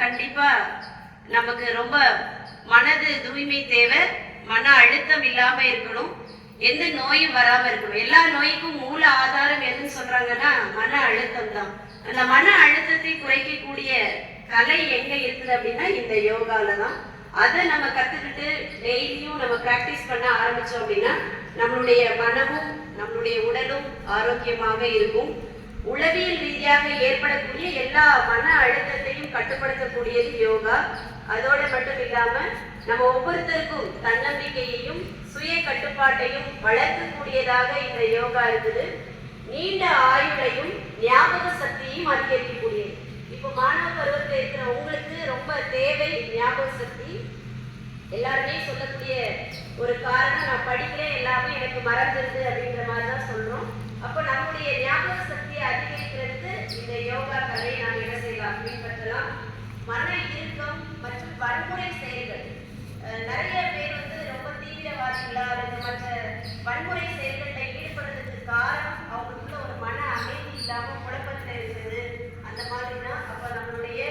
கண்டிப்பா நமக்கு ரொம்ப மனது தூய்மை தேவை, மன அழுத்தம் இல்லாம இருக்கணும், எந்த நோயும் வராம இருக்கணும். எல்லா நோய்க்கும் மூல ஆதாரம் எதுன்னு சொல்றாங்கன்னா மன அழுத்தம் தான். அந்த மன அழுத்தத்தை குறைக்கக்கூடிய கலை எங்க இருக்குது அப்படின்னா இந்த யோகால தான். அதை நம்ம கத்துக்கிட்டு டெய்லியும் நம்ம பிராக்டிஸ் பண்ண ஆரம்பிச்சோம் அப்படின்னா நம்மளுடைய மனமும் நம்மளுடைய உடலும் ஆரோக்கியமாக இருக்கும். உளவியல் ரீதியாக ஏற்படக்கூடிய எல்லா மன அழுத்தத்தையும் கட்டுப்படுத்தக்கூடியது யோகா. அதோட மட்டும் இல்லாம நம்ம ஒவ்வொருத்தருக்கும் தன்னம்பிக்கையையும் சுய கட்டுப்பாட்டையும் வளர்க்கக்கூடியதாக இந்த யோகா இருக்குது. நீண்ட ஆயுளையும் ஞாபக சக்தியையும் அதிகரிக்கக்கூடியது. இப்போ மாணவ பருவத்தில் இருக்கிற உங்களுக்கு ரொம்ப தேவை ஞாபக சக்தி. எல்லாருமே சொல்லக்கூடிய ஒரு காரணம், நான் படிக்கிறேன் எல்லாமே எனக்கு மறந்துருது அப்படின்ற மாதிரி தான் சொல்றோம். அப்போ நம்முடைய ஞாபக சக்தியை அதிகரிக்கிறதுக்கு இந்த யோகா கலையை நாம் என்ன செய்யலாம், பின்பற்றலாம். மன இறுக்கம் மற்றும் வன்முறை செயல்கள், நிறைய பேர் ரொம்ப தீவிரவாதிகளா அல்லது மற்ற வன்முறை செயல்களில் ஈடுபடுறதுக்கு காரணம் அவங்களுக்குள்ள ஒரு மன அமைதி இல்லாமல் குழப்பத்தில் இருக்குது. அந்த மாதிரி தான். அப்போ நம்மளுடைய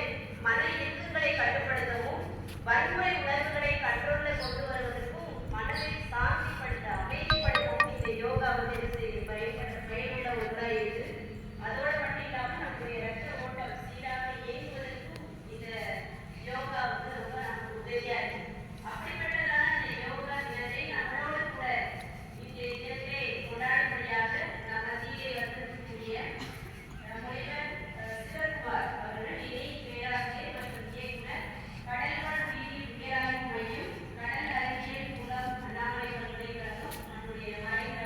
மன இறுக்கங்களை கட்டுப்படுத்தவும் வன்முறை உணர்வுகளை கண்ட்ரோலில் கொண்டு வருவதற்கும் மனதை சாந்திப்படுத்த அமைதிப்படுத்தவும் இந்த யோகா பயனுள்ள ஒன்றாக இருக்குது. அதோட மட்டும் இல்லாமல் நம்முடைய ரத்த ஓட்டம் சீராக இயங்குவதற்கும் இந்த யோகா ரொம்ப நமக்கு உதவியா இருக்கு. அப்படிப்பட்டதான இந்த யோகா தினத்தை நம்மளோட கூட இன்றைய தினத்திலே கொண்டாடும்படியாக நம்ம மத்தியிலே வந்திருக்கக்கூடிய முனைவர் சிவகுமார் அவர்கள் இணை பேராசிரியர் மற்றும் இயக்குனர், கடல்வாழ் உயிரியல் பேராய்வு மையம், கடல் அறிவியல் மூலம் அண்ணாமலை பல்கலைக்கழகம், நம்முடைய மறைந்த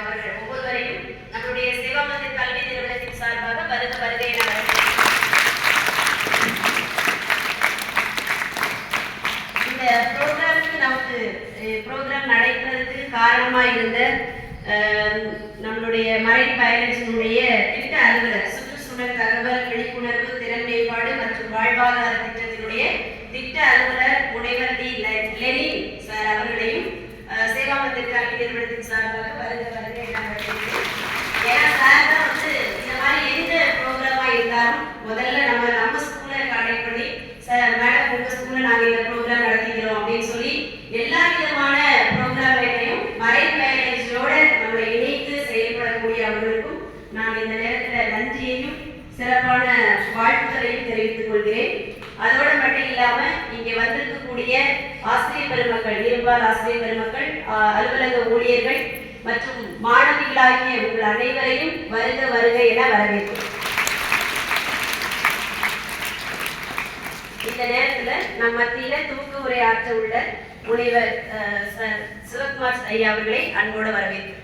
அவர்களை நம்முடைய சேவாமத்தில் கல்வி நிறுவனத்தின் சார்பாக ப்ரோக்ராம் நடைபெறதுக்கு காரணமாக இருந்த நம்மளுடைய மரைன் பயாலஜியினுடைய திட்ட அலுவலர், சுற்றுச்சூழல் தகவல் விழிப்புணர்வு திறன் மேம்பாடு மற்றும் வாழ்வாதார திட்டத்தினுடைய திட்ட அலுவலர் முனைவர் டி லெனின் சார் அவர்களையும் சேவாமத்தில் கல்வி நிறுவனத்தின் சார்பாக வருக ஏன்னா சார் தான் இந்த மாதிரி எந்த ப்ரோக்ராமா இருந்தாலும் முதல்ல நம்ம ஸ்கூலை கான்டாக்ட் பண்ணி சார் மேடம் உங்க ஸ்கூல்ல நாங்கள் இந்த ப்ரோக்ராம் நடத்திக்கிறோம் அப்படின்னு சொல்லி எல்லா விதமான ப்ரோக்ராமையும் மரைன் பயாலஜியோட நம்ம இணைத்து செயல்படக்கூடிய அவர்களுக்கும் நான் இந்த நேரத்தில் நன்றியையும் சிறப்பான வாழ்த்துக்களையும் தெரிவித்துக் கொள்கிறேன். அதோடு மட்டும் இல்லாம இங்கே வந்திருக்கக்கூடிய ஆசிரியர் பெருமக்கள், இருபால் ஆசிரியர் பெருமக்கள், அலுவலக ஊழியர்கள் மற்றும் மாணவிகளாகிய உங்கள் அனைவரையும் வருக வருக என வரவேற்கிறேன். இந்த நேரத்தில் நம் மத்தியில துவக்க உரையாற்ற உள்ள முனைவர் சிவகுமார் ஐயா அவர்களை அன்போடு வரவேற்கிறேன்.